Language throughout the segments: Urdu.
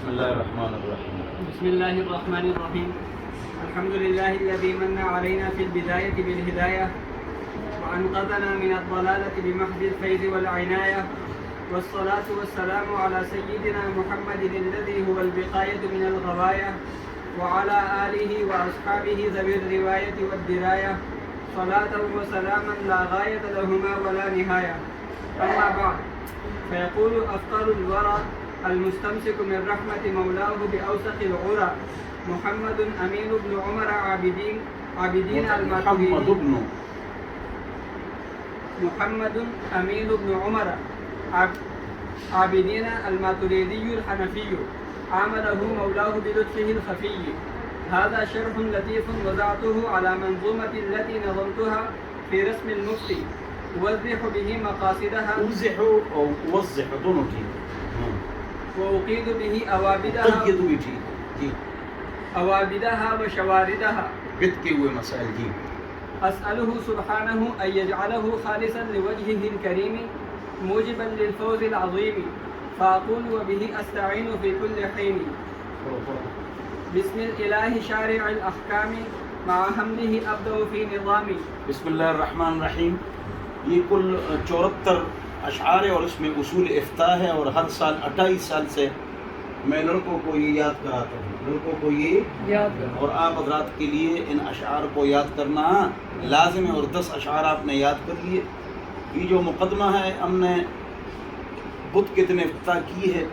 بسم الله الرحمن الرحيم. بسم الله الرحمن الرحيم. الحمد لله الذي من علينا في البداية بالهداية وأنقذنا من الضلالة بمحض الفيض والعناية، والصلاة والسلام على سيدنا محمد الذي هو البقاية من الغواية، وعلى آله وأصحابه ذوي الرواية والدراية، صلاة وسلاما لا غاية لهما ولا نهاية. أما بعد، فيقول أفضل الورى المستمسك من رحمة مولاه بأوسط العرى محمد أمين بن عمر عابدين محمد أمين بن عمر عابدين الماتريدي الحنفي، عامله مولاه بلطفه الخفي. هذا شرح لطيف وضعته على منظومة التي نظمتها في رسم المفتي، أوضح به مقاصدها اوضح دونوں ٹھیک وأقيد به أوابدها وشواردها. بت کے ہوئے مسائل جی. أسأله سبحانه أن يجعله خالصا لوجهه الكريم موجبا للفوز العظيم، فأقول وبه أستعين في كل حين. بسم الإله شارع الأحكام مع حمده أبدأ في نظامي. بسم اللہ الرحمن الرحیم. یہ کل 74 اشعار اور اس میں اصول افتاء ہے، اور ہر سال 28 سال سے میں لڑکوں کو یہ یاد کراتا ہوں، لڑکوں کو یہ اور آپ حضرات کے لیے ان اشعار کو یاد کرنا لازم ہے، اور 10 اشعار آپ نے یاد کر لیے. یہ جو مقدمہ ہے ہم نے بدھ کے دن افتاء کی ہے،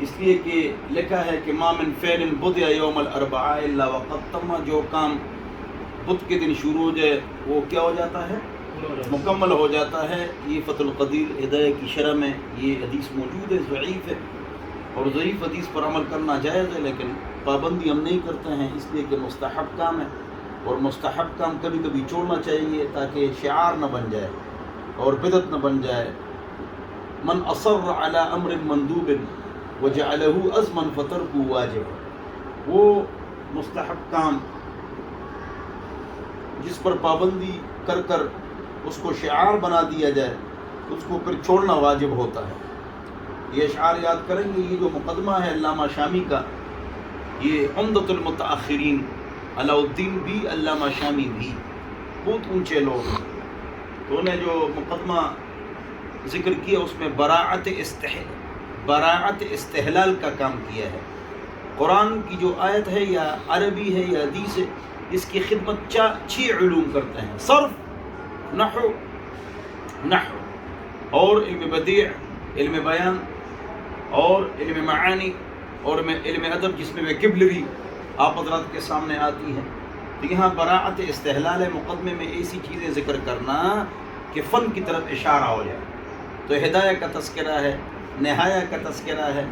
اس لیے کہ لکھا ہے کہ ما من فعل بدع یوم الاربعاء الا وقد تم، جو کام بدھ کے دن شروع ہو جائے وہ کیا ہو جاتا ہے؟ مکمل ہو جاتا ہے. یہ فتح القدیر ہدایہ کی شرح میں یہ حدیث موجود ہے، ضعیف ہے، اور ضعیف حدیث پر عمل کرنا جائز ہے، لیکن پابندی ہم نہیں کرتے ہیں، اس لیے کہ مستحب کام ہے، اور مستحب کام کبھی کبھی چھوڑنا چاہیے تاکہ شعار نہ بن جائے اور بدعت نہ بن جائے. من اصر علی امر مندوب وجعلہ عزما فترکہ واجب، وہ مستحب کام جس پر پابندی کر کر اس کو شعار بنا دیا جائے اس کو پھر چھوڑنا واجب ہوتا ہے. یہ اشعار یاد کریں گے. یہ جو مقدمہ ہے علامہ شامی کا، یہ عمدۃ المتاخرین علاء الدین بھی، علامہ شامی بھی بہت اونچے لوگ ہیں. تو انہیں جو مقدمہ ذکر کیا اس میں براعت استحلال کا کام کیا ہے. قرآن کی جو آیت ہے یا عربی ہے یا حدیث ہے، اس کی خدمت 6 علوم کرتے ہیں: صرف، نحو اور علم بدیع، علم بیان اور علم معانی اور علم ادب جس میں ویکیبلری آپ حضرات کے سامنے آتی ہے. تو یہاں براعت استحلال ہے، مقدمے میں ایسی چیزیں ذکر کرنا کہ فن کی طرف اشارہ ہو جائے. تو ہدایہ کا تذکرہ ہے، نہایہ کا تذکرہ ہے،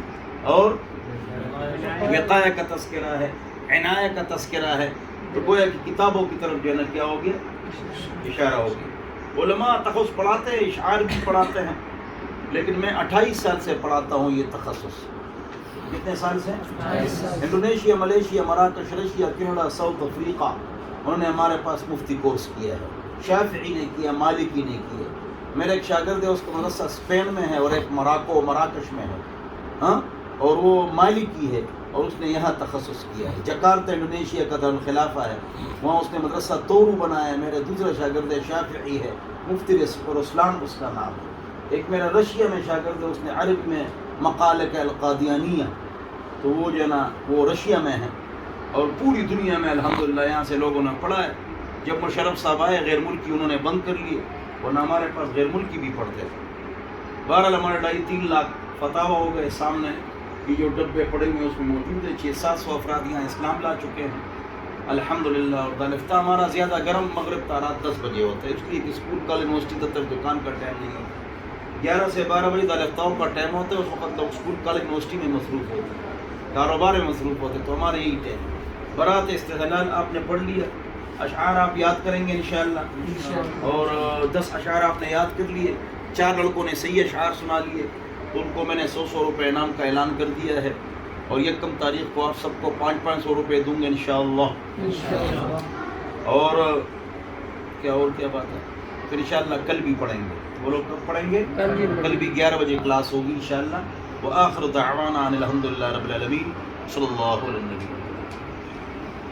اور وقایہ کا تذکرہ ہے، عنایہ کا تذکرہ ہے. تو گویا کہ کتابوں کی طرف جو ہے نا کیا ہو گیا؟ اشارہ ہو گیا. علماء تخصص پڑھاتے ہیں، اشعار بھی پڑھاتے ہیں، لیکن میں 28 سال سے پڑھاتا ہوں یہ تخصص. کتنے سال سے؟ انڈونیشیا، ملیشیا، مراکش، رشیا، کینیڈا، ساؤتھ افریقہ، انہوں نے ہمارے پاس مفتی کورس کیا ہے. شافعی نے کیا، مالکی نے کیا. میرا ایک شاگرد ہے، اس کا مدرسہ اسپین میں ہے، اور ایک مراکش میں ہے، ہاں، اور وہ مالکی ہے، اور اس نے یہاں تخصص کیا ہے. جکارتا انڈونیشیا کا دارالخلافہ ہے، وہاں اس نے مدرسہ تورو بنایا ہے. میرا دوسرا شاگرد ہے، شافعی ہے، مفتی رسلان اس کا نام ہے. ایک میرا رشیا میں شاگرد ہے، اس نے عرب میں مقالک القادیانیہ، تو وہ جو ہے نا وہ رشیا میں ہے، اور پوری دنیا میں الحمدللہ یہاں سے لوگوں نے پڑھا ہے. جب مشرف صاحب آئے غیر ملکی انہوں نے بند کر لیے، ورنہ ہمارے پاس غیر ملکی بھی پڑھتے تھے. بہرحال ہمارے 2.5-3 لاکھ فتاوی ہو گئے. سامنے یہ جو ڈبے پڑے ہوئے اس میں موجود ہے. 600-700 افراد یہاں اسلام لا چکے ہیں الحمدللہ. اور دارالفتہ ہمارا زیادہ گرم مغرب تا رات 10 بجے ہوتا ہے، اس لیے کہ اسکول کالج یونیورسٹی دفتر دکان کا ٹائم نہیں ہوتا. 11 سے 12 بجے دارالفتاؤں کا ٹائم ہوتا ہے. اس وقت لوگ اسکول کالج یونیورسٹی میں مصروف ہوتے ہیں، کاروبار میں مصروف ہوتے ہیں. تو ہمارے یہی ٹائم. برات استحلال آپ نے پڑھ لیا، اشعار آپ یاد کریں گے انشاءاللہ، اور 10 اشعار آپ نے یاد کر لیے. 4 لڑکوں نے صحیح اشعار سنا لیے، تو ان کو میں نے 100 روپے انعام کا اعلان کر دیا ہے، اور 1 تاریخ کو آپ سب کو 500 روپے دوں گے انشاءاللہ. اور کیا بات ہے، پھر انشاءاللہ کل بھی پڑھیں گے. وہ لوگ کب پڑھیں گے؟ کل بھی 11 بجے کلاس ہوگی انشاءاللہ. وآخر دعوانا ان الحمد للہ رب العالمین صلی اللہ علیہ وسلم.